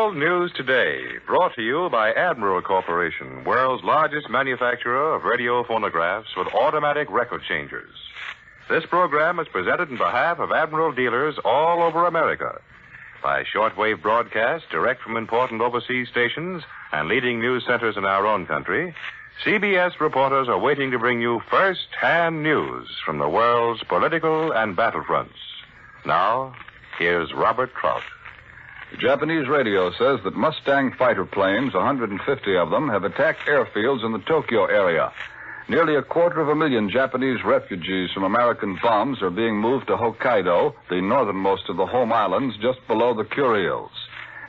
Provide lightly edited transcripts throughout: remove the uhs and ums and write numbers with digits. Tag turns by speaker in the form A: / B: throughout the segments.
A: World News Today, brought to you by Admiral Corporation, world's largest manufacturer of radio phonographs with automatic record changers. This program is presented in behalf of Admiral dealers all over America. By shortwave broadcast direct from important overseas stations and leading news centers in our own country, CBS reporters are waiting to bring you first-hand news from the world's political and battlefronts. Now, here's Robert Trout.
B: The Japanese radio says that Mustang fighter planes, 150 of them, have attacked airfields in the Tokyo area. Nearly 250,000 Japanese refugees from American bombs are being moved to Hokkaido, the northernmost of the home islands, just below the Kuriles.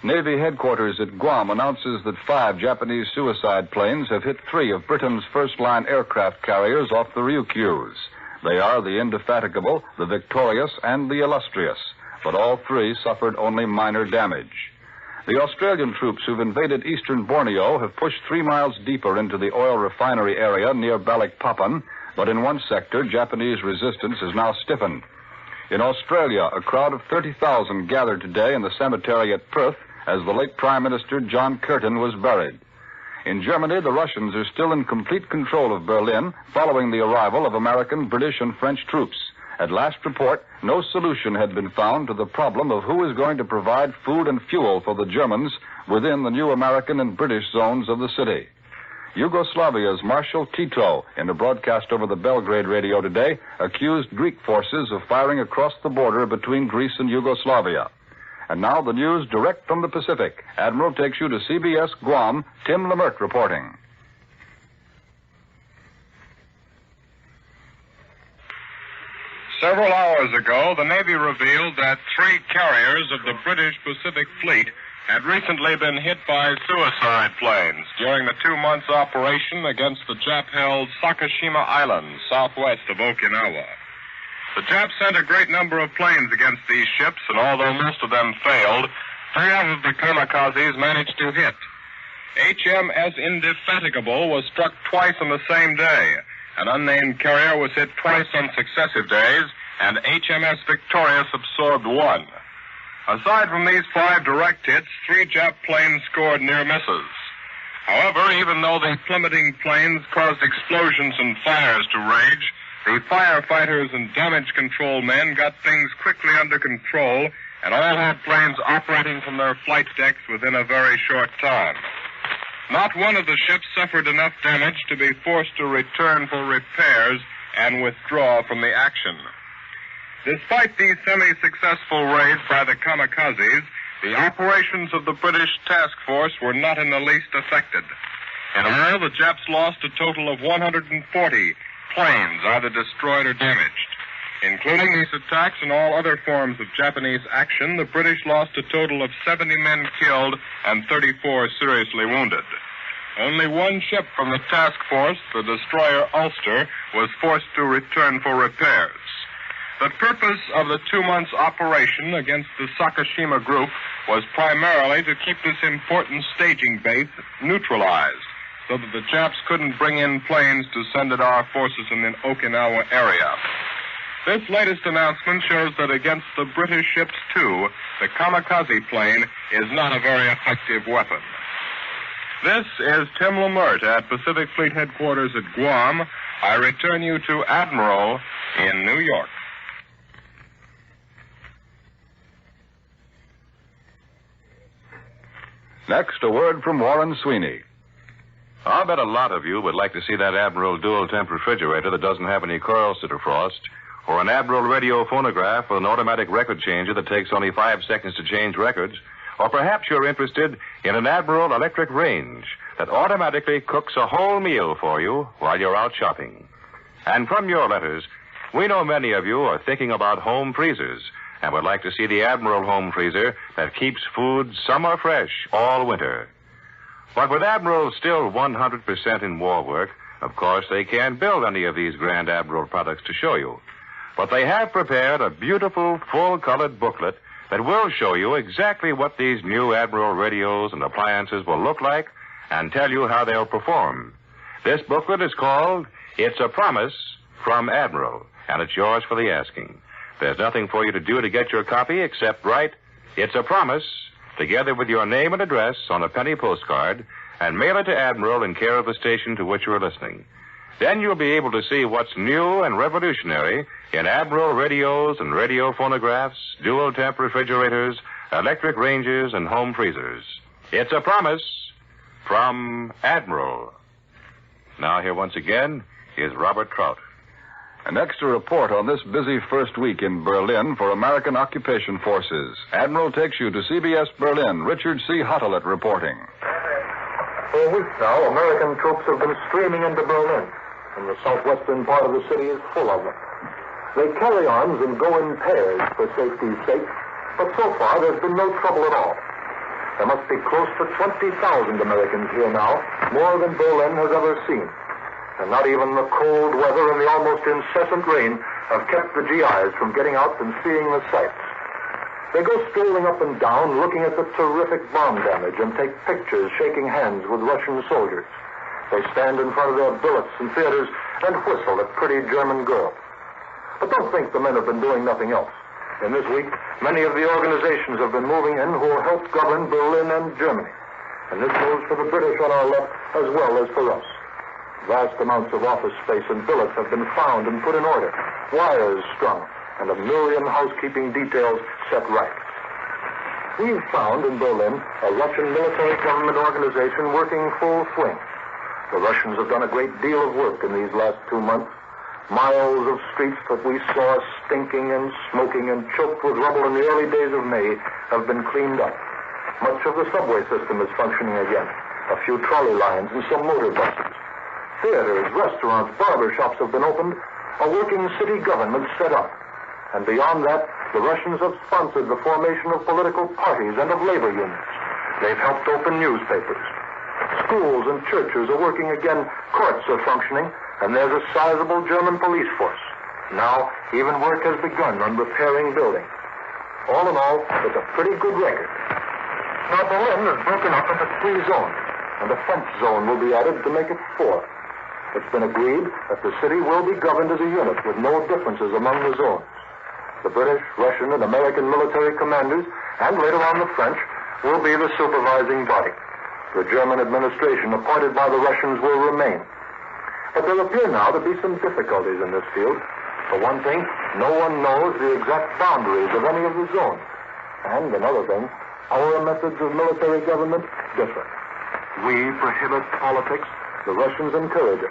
B: Navy headquarters at Guam announces that 5 Japanese suicide planes have hit 3 of Britain's first-line aircraft carriers off the Ryukyus. They are the Indefatigable, the Victorious, and the Illustrious, but all 3 suffered only minor damage. The Australian troops who've invaded eastern Borneo have pushed 3 miles deeper into the oil refinery area near Balikpapan, but in one sector, Japanese resistance is now stiffened. In Australia, a crowd of 30,000 gathered today in the cemetery at Perth as the late Prime Minister John Curtin was buried. In Germany, the Russians are still in complete control of Berlin following the arrival of American, British, and French troops. At last report, no solution had been found to the problem of who is going to provide food and fuel for the Germans within the new American and British zones of the city. Yugoslavia's Marshal Tito, in a broadcast over the Belgrade radio today, accused Greek forces of firing across the border between Greece and Yugoslavia. And now the news direct from the Pacific. Admiral takes you to CBS Guam, Tim Leimert reporting.
C: Several hours ago, the Navy revealed that 3 carriers of the British Pacific Fleet had recently been hit by suicide planes during the 2-month operation against the Jap-held Sakashima Islands, southwest of Okinawa. The Japs sent a great number of planes against these ships, and although most of them failed, 3 of the kamikazes managed to hit. HMS Indefatigable was struck twice on the same day. An unnamed carrier was hit twice on successive days, and HMS Victorious absorbed 1. Aside from these 5 direct hits, 3 Jap planes scored near misses. However, even though the plummeting planes caused explosions and fires to rage, the firefighters and damage control men got things quickly under control, and all had planes operating from their flight decks within a very short time. Not one of the ships suffered enough damage to be forced to return for repairs and withdraw from the action. Despite these semi-successful raids by the kamikazes, the operations of the British task force were not in the least affected. In all, the Japs lost a total of 140 planes, either destroyed or damaged. Including these attacks and all other forms of Japanese action, the British lost a total of 70 men killed and 34 seriously wounded. Only 1 ship from the task force, the destroyer Ulster, was forced to return for repairs. The purpose of the 2 months operation against the Sakashima group was primarily to keep this important staging base neutralized, so that the Japs couldn't bring in planes to send at our forces in the Okinawa area. This latest announcement shows that against the British ships, too, the kamikaze plane is not a very effective weapon. This is Tim Leimert at Pacific Fleet Headquarters at Guam. I return you to Admiral in New York.
B: Next, a word from Warren Sweeney.
A: I'll bet a lot of you would like to see that Admiral dual-temp refrigerator that doesn't have any coils to defrost, or an Admiral radio phonograph with an automatic record changer that takes only 5 seconds to change records, or perhaps you're interested in an Admiral electric range that automatically cooks a whole meal for you while you're out shopping. And from your letters, we know many of you are thinking about home freezers and would like to see the Admiral home freezer that keeps food summer fresh all winter. But with Admiral still 100% in war work, of course, they can't build any of these grand Admiral products to show you. But they have prepared a beautiful, full-colored booklet that will show you exactly what these new Admiral radios and appliances will look like and tell you how they'll perform. This booklet is called It's a Promise from Admiral, and it's yours for the asking. There's nothing for you to do to get your copy except write, It's a Promise together with your name and address on a penny postcard, and mail it to Admiral in care of the station to which you are listening. Then you'll be able to see what's new and revolutionary in Admiral radios and radio phonographs, dual-temp refrigerators, electric ranges, and home freezers. It's a promise from Admiral. Now, here once again is Robert Trout.
B: An extra report on this busy first week in Berlin for American occupation forces. Admiral takes you to CBS Berlin. Richard C. Hottelet reporting.
D: For weeks now, American troops have been streaming into Berlin, and the southwestern part of the city is full of them. They carry arms and go in pairs for safety's sake, but so far there's been no trouble at all. There must be close to 20,000 Americans here now, more than Berlin has ever seen. And not even the cold weather and the almost incessant rain have kept the GIs from getting out and seeing the sights. They go strolling up and down, looking at the terrific bomb damage, and take pictures shaking hands with Russian soldiers. They stand in front of their billets and theaters and whistle at pretty German girls. But don't think the men have been doing nothing else. In this week, many of the organizations have been moving in who will help govern Berlin and Germany. And this goes for the British on our left as well as for us. Vast amounts of office space and billets have been found and put in order, wires strung, and a million housekeeping details set right. We've found in Berlin a Russian military government organization working full swing. The Russians have done a great deal of work in these last 2 months. Miles of streets that we saw stinking and smoking and choked with rubble in the early days of May have been cleaned up. Much of the subway system is functioning again. A few trolley lines and some motor buses. Theaters, restaurants, barber shops have been opened, a working city government set up. And beyond that, the Russians have sponsored the formation of political parties and of labor unions. They've helped open newspapers. Schools and churches are working again, courts are functioning, and there's a sizable German police force. Now, even work has begun on repairing buildings. All in all, it's a pretty good record. Now, Berlin is broken up into 3 zones, and a fence zone will be added to make it 4. It's been agreed that the city will be governed as a unit with no differences among the zones. The British, Russian, and American military commanders, and later on the French, will be the supervising body. The German administration appointed by the Russians will remain. But there appear now to be some difficulties in this field. For one thing, no one knows the exact boundaries of any of the zones. And another thing, our methods of military government differ. We prohibit politics. The Russians encourage it.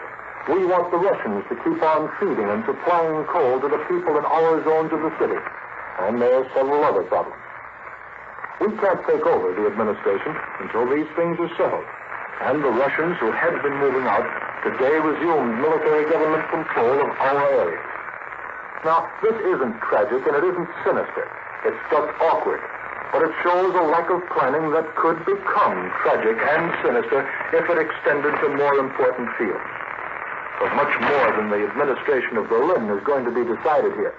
D: We want the Russians to keep on feeding and supplying coal to the people in our zones of the city. And there are several other problems. We can't take over the administration until these things are settled. And the Russians who had been moving out today resumed military government control of our areas. Now, this isn't tragic and it isn't sinister. It's just awkward. But it shows a lack of planning that could become tragic and sinister if it extended to more important fields. But much more than the administration of Berlin is going to be decided here.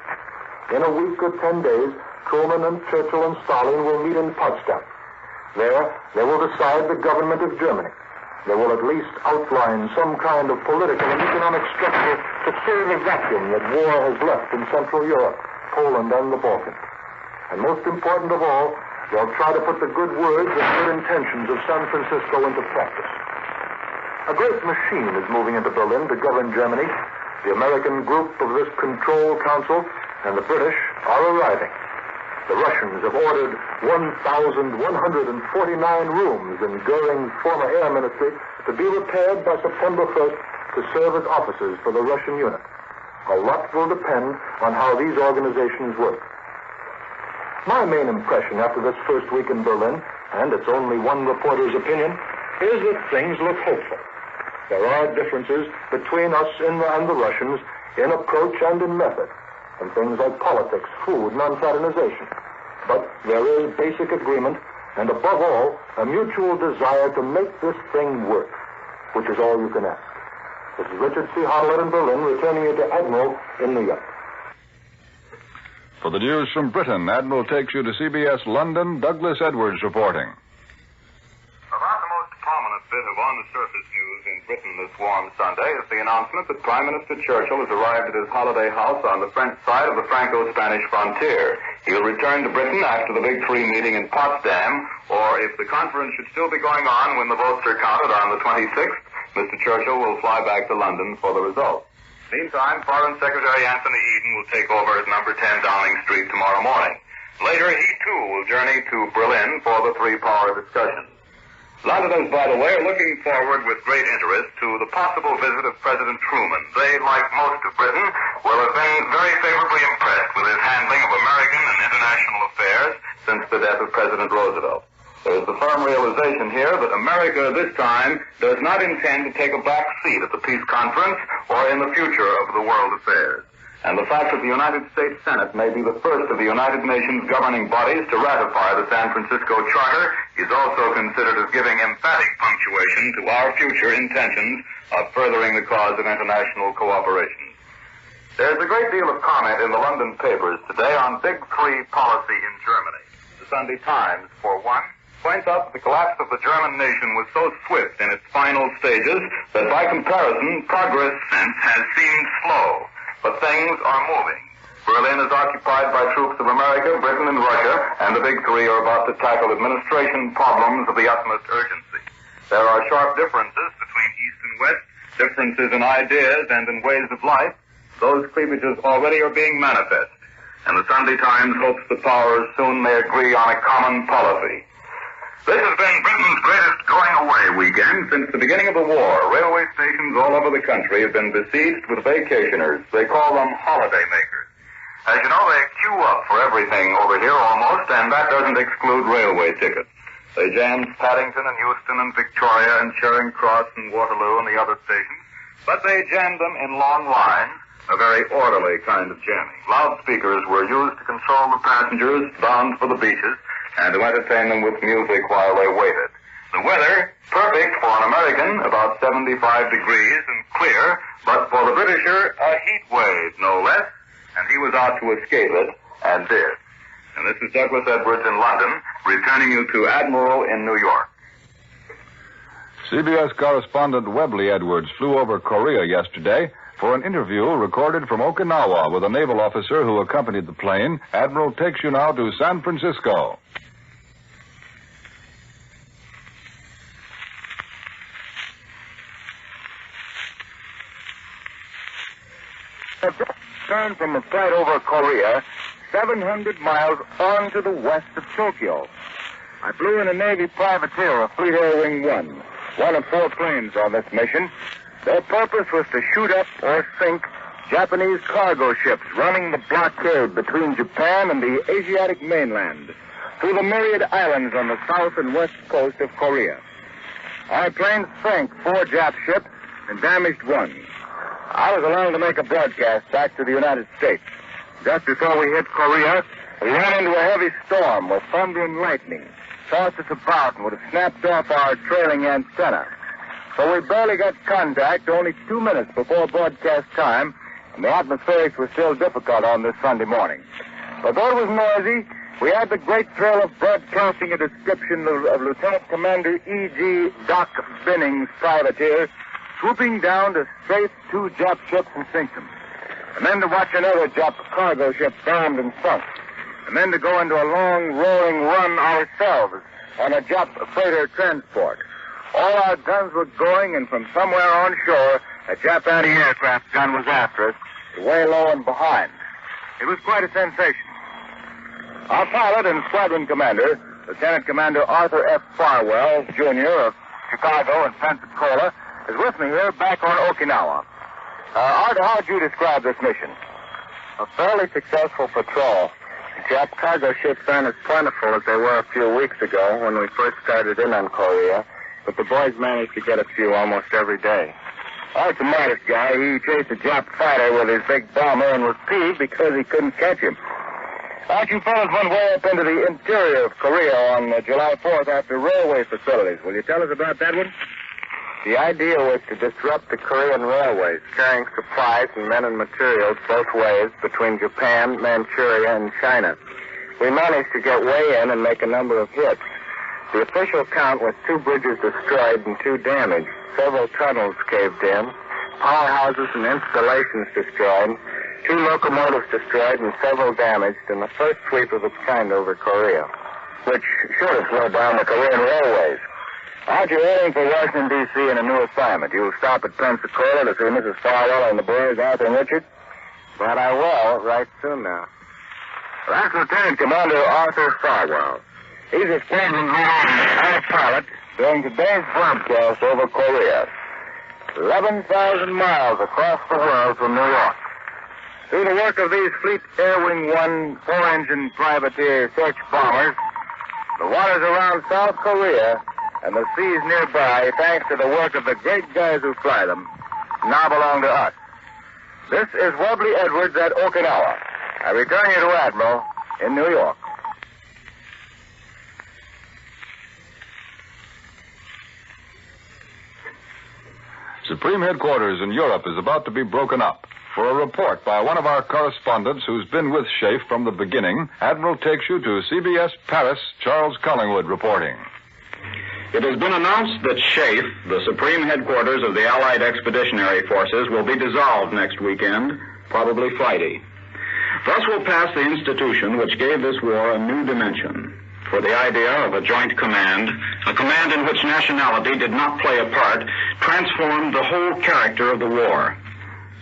D: In a week or 10 days, Truman and Churchill and Stalin will meet in Potsdam. There, they will decide the government of Germany. They will at least outline some kind of political and economic structure to fill the vacuum that war has left in Central Europe, Poland, and the Balkans. And most important of all, they'll try to put the good words and good intentions of San Francisco into practice. A great machine is moving into Berlin to govern Germany. The American group of this Control Council and the British are arriving. The Russians have ordered 1,149 rooms in Goering's former air ministry to be repaired by September 1st to serve as offices for the Russian unit. A lot will depend on how these organizations work. My main impression after this first week in Berlin, and it's only one reporter's opinion, is that things look hopeful. There are differences between us and the Russians in approach and in method, and things like politics, food, non-fraternization. But there is basic agreement, and above all, a mutual desire to make this thing work, which is all you can ask. This is Richard C. Hottelet in Berlin, returning you to Admiral in New York.
B: For the news from Britain, Admiral takes you to CBS London, Douglas Edwards reporting.
E: About the most prominent bit of on-the-surface news in Britain this warm Sunday is the announcement that Prime Minister Churchill has arrived at his holiday house on the French side of the Franco-Spanish frontier. He'll return to Britain after the Big Three meeting in Potsdam, or if the conference should still be going on when the votes are counted on the 26th, Mr. Churchill will fly back to London for the results. Meantime, Foreign Secretary Anthony Eden will take over at number 10 Downing Street tomorrow morning. Later, he too will journey to Berlin for the three-power discussion. Londoners, by the way, are looking forward with great interest to the possible visit of President Truman. They, like most of Britain, will have been very favorably impressed with his handling of American and international affairs since the death of President Roosevelt. There is the firm realization here that America this time does not intend to take a back seat at the peace conference or in the future of the world affairs. And the fact that the United States Senate may be the first of the United Nations governing bodies to ratify the San Francisco Charter is also considered as giving emphatic punctuation to our future intentions of furthering the cause of international cooperation. There's a great deal of comment in the London papers today on Big Three policy in Germany. The Sunday Times, for one, points out that the collapse of the German nation was so swift in its final stages that by comparison, progress since has seemed slow. But things are moving. Berlin is occupied by troops of America, Britain, and Russia, and the Big Three are about to tackle administration problems of the utmost urgency. There are sharp differences between East and West, differences in ideas and in ways of life. Those cleavages already are being manifest, and the Sunday Times hopes the powers soon may agree on a common policy. This has been Britain's greatest going-away weekend since the beginning of the war. Railway stations all over the country have been besieged with vacationers. They call them holiday makers. As you know, they queue up for everything over here almost, and that doesn't exclude railway tickets. They jammed Paddington and Euston and Victoria and Charing Cross and Waterloo and the other stations, but they jammed them in long lines, a very orderly kind of jamming. Loudspeakers were used to control the passengers bound for the beaches, and to entertain them with music while they waited. The weather, perfect for an American, about 75 degrees and clear, but for the Britisher, a heat wave, no less, and he was out to escape it, and did. And this is Douglas Edwards in London, returning you to Admiral in New York.
B: CBS correspondent Webley Edwards flew over Korea yesterday for an interview recorded from Okinawa with a naval officer who accompanied the plane. Admiral takes you now to San Francisco.
F: I've just returned from a flight over Korea, 700 miles on to the west of Tokyo. I flew in a Navy privateer, a Fleet Air Wing 1, one of 4 planes on this mission. Their purpose was to shoot up or sink Japanese cargo ships running the blockade between Japan and the Asiatic mainland through the myriad islands on the south and west coast of Korea. Our planes sank 4 Jap ships and damaged 1. I was along to make a broadcast back to the United States. Just before we hit Korea, we ran into a heavy storm with thunder and lightning, tossed us about and would have snapped off our trailing antenna. So we barely got contact only 2 minutes before broadcast time, and the atmospherics were still difficult on this Sunday morning. But though it was noisy, we had the great thrill of broadcasting a description of Lieutenant Commander E.G. Doc Binning's privateer swooping down to strafe 2 Jap ships and sink them. And then to watch another Jap cargo ship bombed and sunk. And then to go into a long, roaring run ourselves on a Jap freighter transport. All our guns were going, and from somewhere on shore, a Jap anti-aircraft gun was after us, way low and behind. It was quite a sensation. Our pilot and squadron commander, Lieutenant Commander Arthur F. Farwell, Jr. of Chicago and Pensacola, is with me here back on Okinawa. Arthur, how would you describe this mission?
G: A fairly successful patrol. Jap cargo ships aren't as plentiful as they were a few weeks ago when we first started in on Korea, but the boys managed to get a few almost every day.
F: Art's a modest guy. He chased a Jap fighter with his big bomber and was peeved because he couldn't catch him. Art, you fellas went way up into the interior of Korea on July 4th after railway facilities. Will you tell us about that one?
G: The idea was to disrupt the Korean railways, carrying supplies and men and materials both ways between Japan, Manchuria, and China. We managed to get way in and make a number of hits. The official count was 2 bridges destroyed and 2 damaged. Several tunnels caved in, powerhouses and installations destroyed, 2 locomotives destroyed and several damaged in the first sweep of its kind over Korea, which should have slowed down the Korean railways. Aren't you heading for Washington, D.C. in a new assignment? You'll stop at Pensacola to see Mrs. Farwell and the boys, Arthur and Richard? But I will, right soon now. That's Lieutenant Commander Arthur Farwell. He's a squadron leader and pilot during today's broadcast over Korea. 11,000 miles across the world from New York. Through the work of these Fleet Air Wing 1 4-engine privateer search bombers, the waters around South Korea and the seas nearby, thanks to the work of the great guys who fly them, now belong to us. This is Webley Edwards at Okinawa. I return you to Admiral in New York.
B: Supreme Headquarters in Europe is about to be broken up. For a report by one of our correspondents who's been with SHAEF from the beginning, Admiral takes you to CBS Paris, Charles Collingwood reporting.
H: It has been announced that SHAEF, the Supreme Headquarters of the Allied Expeditionary Forces, will be dissolved next weekend, probably Friday. Thus will pass the institution which gave this war a new dimension. For the idea of a joint command, a command in which nationality did not play a part, transformed the whole character of the war.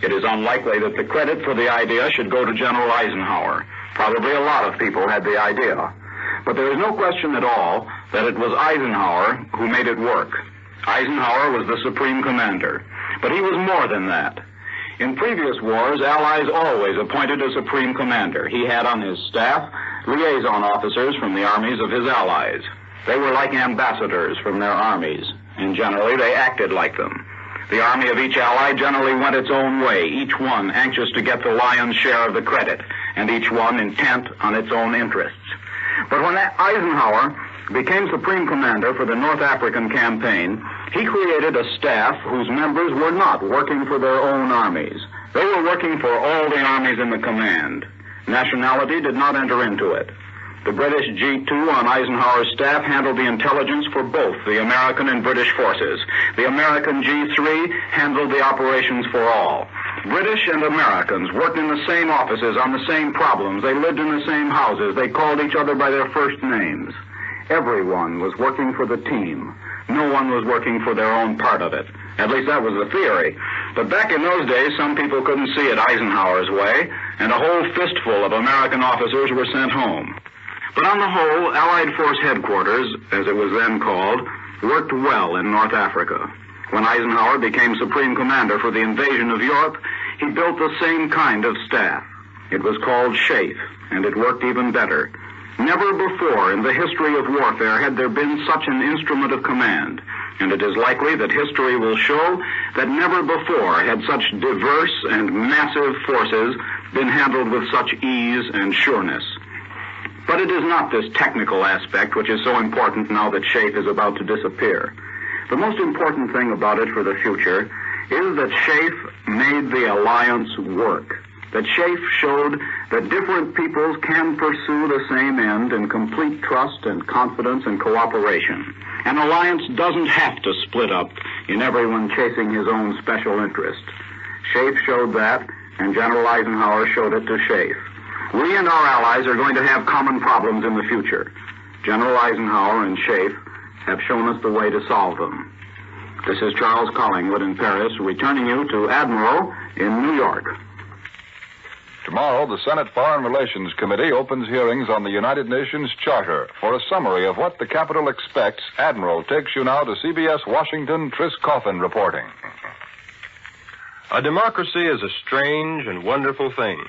H: It is unlikely that the credit for the idea should go to General Eisenhower. Probably a lot of people had the idea. But there is no question at all that it was Eisenhower who made it work. Eisenhower was the supreme commander. But he was more than that. In previous wars, Allies always appointed a supreme commander. He had on his staff liaison officers from the armies of his allies. They were like ambassadors from their armies, and generally they acted like them. The army of each ally generally went its own way, each one anxious to get the lion's share of the credit, and each one intent on its own interests. But when Eisenhower became supreme commander for the North African campaign, he created a staff whose members were not working for their own armies. They were working for all the armies in the command. Nationality did not enter into it. The British G2 on Eisenhower's staff handled the intelligence for both the American and British forces. The American G3 handled the operations for all. British and Americans worked in the same offices on the same problems. They lived in the same houses. They called each other by their first names. Everyone was working for the team. No one was working for their own part of it. At least that was the theory. But back in those days, some people couldn't see it Eisenhower's way, and a whole fistful of American officers were sent home. But on the whole, Allied Force Headquarters, as it was then called, worked well in North Africa. When Eisenhower became Supreme Commander for the invasion of Europe, he built the same kind of staff. It was called SHAEF, and it worked even better. Never before in the history of warfare had there been such an instrument of command, and it is likely that history will show that never before had such diverse and massive forces been handled with such ease and sureness. But it is not this technical aspect which is so important now that SHAEF is about to disappear. The most important thing about it for the future is that SHAEF made the alliance work. That SHAEF showed that different peoples can pursue the same end in complete trust and confidence and cooperation. An alliance doesn't have to split up in everyone chasing his own special interest. SHAEF showed that, and General Eisenhower showed it to SHAEF. We and our allies are going to have common problems in the future. General Eisenhower and SHAEF have shown us the way to solve them. This is Charles Collingwood in Paris, returning you to Admiral in New York.
B: Tomorrow, the Senate Foreign Relations Committee opens hearings on the United Nations Charter. For a summary of what the Capitol expects, Admiral takes you now to CBS Washington, Tris Coffin reporting.
I: A democracy is a strange and wonderful thing.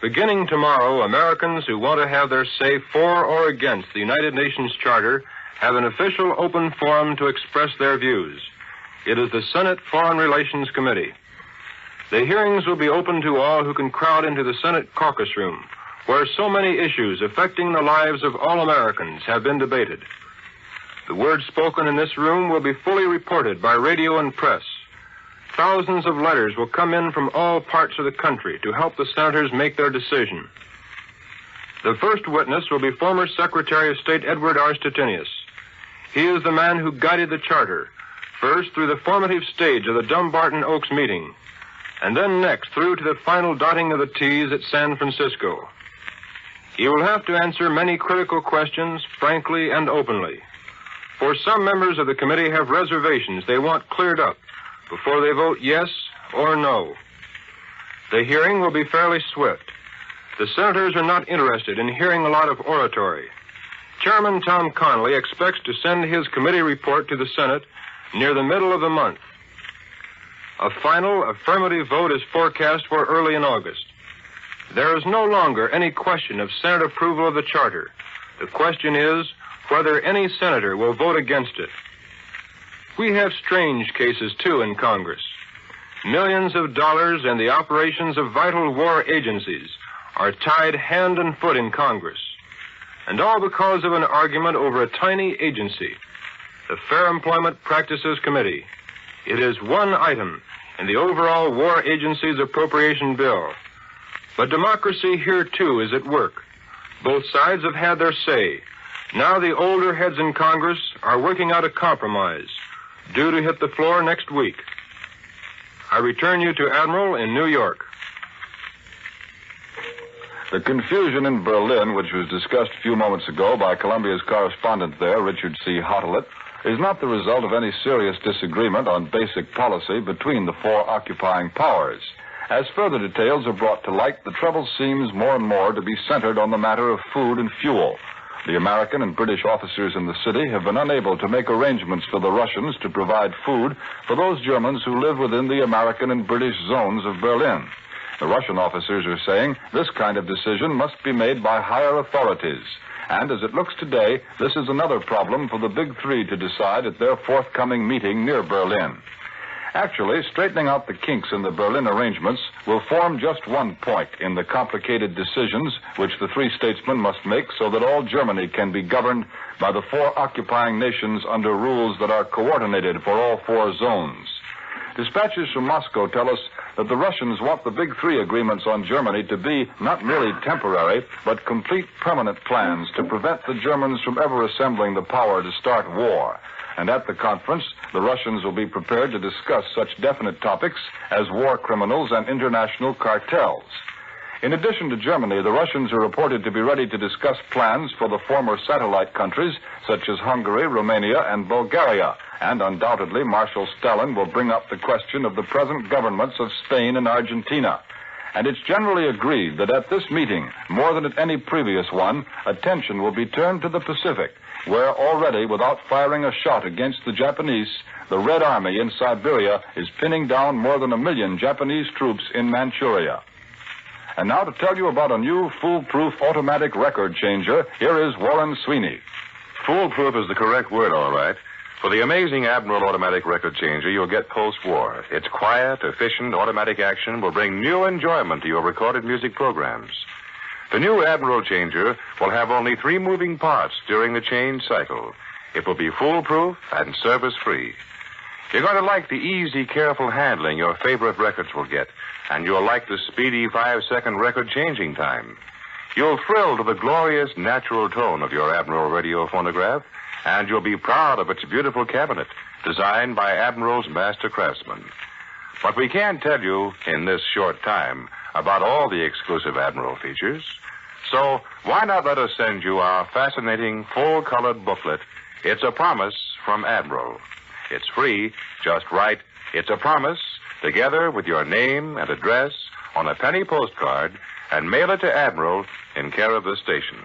I: Beginning tomorrow, Americans who want to have their say for or against the United Nations Charter have an official open forum to express their views. It is the Senate Foreign Relations Committee. The hearings will be open to all who can crowd into the Senate caucus room, where so many issues affecting the lives of all Americans have been debated. The words spoken in this room will be fully reported by radio and press. Thousands of letters will come in from all parts of the country to help the senators make their decision. The first witness will be former Secretary of State Edward R. Stettinius. He is the man who guided the charter, first through the formative stage of the Dumbarton Oaks meeting, and then next through to the final dotting of the T's at San Francisco. He will have to answer many critical questions frankly and openly. For some members of the committee have reservations they want cleared up before they vote yes or no. The hearing will be fairly swift. The senators are not interested in hearing a lot of oratory. Chairman Tom Connolly expects to send his committee report to the Senate near the middle of the month. A final affirmative vote is forecast for early in August. There is no longer any question of Senate approval of the charter. The question is whether any senator will vote against it. We have strange cases, too, in Congress. Millions of dollars and the operations of vital war agencies are tied hand and foot in Congress. And all because of an argument over a tiny agency, the Fair Employment Practices Committee. It is one item in the overall war agency's appropriation bill. But democracy here, too, is at work. Both sides have had their say. Now the older heads in Congress are working out a compromise, due to hit the floor next week. I return you to Admiral in New York.
B: The confusion in Berlin, which was discussed a few moments ago by Columbia's correspondent there, Richard C. Hottelet, is not the result of any serious disagreement on basic policy between the four occupying powers. As further details are brought to light, the trouble seems more and more to be centered on the matter of food and fuel. The American and British officers in the city have been unable to make arrangements for the Russians to provide food for those Germans who live within the American and British zones of Berlin. The Russian officers are saying this kind of decision must be made by higher authorities. And as it looks today, this is another problem for the Big Three to decide at their forthcoming meeting near Berlin. Actually, straightening out the kinks in the Berlin arrangements will form just one point in the complicated decisions which the three statesmen must make so that all Germany can be governed by the four occupying nations under rules that are coordinated for all four zones. Dispatches from Moscow tell us that the Russians want the Big Three agreements on Germany to be not merely temporary, but complete permanent plans to prevent the Germans from ever assembling the power to start war. And at the conference, the Russians will be prepared to discuss such definite topics as war criminals and international cartels. In addition to Germany, the Russians are reported to be ready to discuss plans for the former satellite countries, such as Hungary, Romania, and Bulgaria. And undoubtedly, Marshal Stalin will bring up the question of the present governments of Spain and Argentina. And it's generally agreed that at this meeting, more than at any previous one, attention will be turned to the Pacific, where already, without firing a shot against the Japanese, the Red Army in Siberia is pinning down more than 1 million Japanese troops in Manchuria. And now to tell you about a new foolproof automatic record changer, here is Warren Sweeney.
A: Foolproof is the correct word, all right. For the amazing Admiral automatic record changer you'll get post-war. Its quiet, efficient, automatic action will bring new enjoyment to your recorded music programs. The new Admiral changer will have only 3 moving parts during the change cycle. It will be foolproof and service-free. You're going to like the easy, careful handling your favorite records will get, and you'll like the speedy 5-second record changing time. You'll thrill to the glorious, natural tone of your Admiral radio phonograph, and you'll be proud of its beautiful cabinet, designed by Admiral's master craftsmen. But we can't tell you in this short time about all the exclusive Admiral features. So why not let us send you our fascinating, full-colored booklet, It's a Promise from Admiral. It's free, just write It's a Promise, together with your name and address on a penny postcard, and mail it to Admiral in care of the station.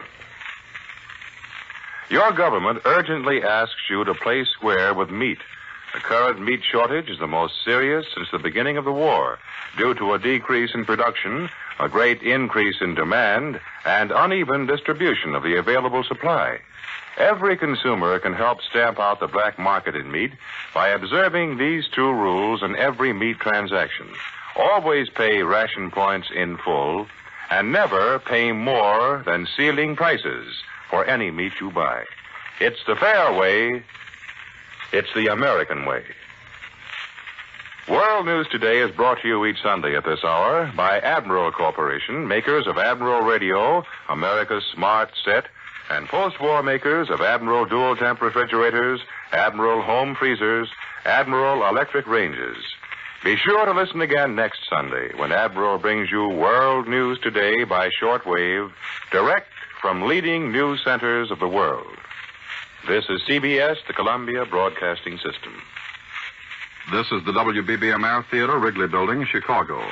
A: Your government urgently asks you to play square with meat. The current meat shortage is the most serious since the beginning of the war, due to a decrease in production, a great increase in demand, and uneven distribution of the available supply. Every consumer can help stamp out the black market in meat by observing these 2 rules in every meat transaction. Always pay ration points in full, and never pay more than ceiling prices for any meat you buy. It's the fair way. It's the American way. World News Today is brought to you each Sunday at this hour by Admiral Corporation, makers of Admiral Radio, America's smart set, and post-war makers of Admiral dual-temp refrigerators, Admiral home freezers, Admiral electric ranges. Be sure to listen again next Sunday when Admiral brings you World News Today by shortwave, direct from leading news centers of the world. This is CBS, the Columbia Broadcasting System.
J: This is the WBBM Air Theater, Wrigley Building, Chicago.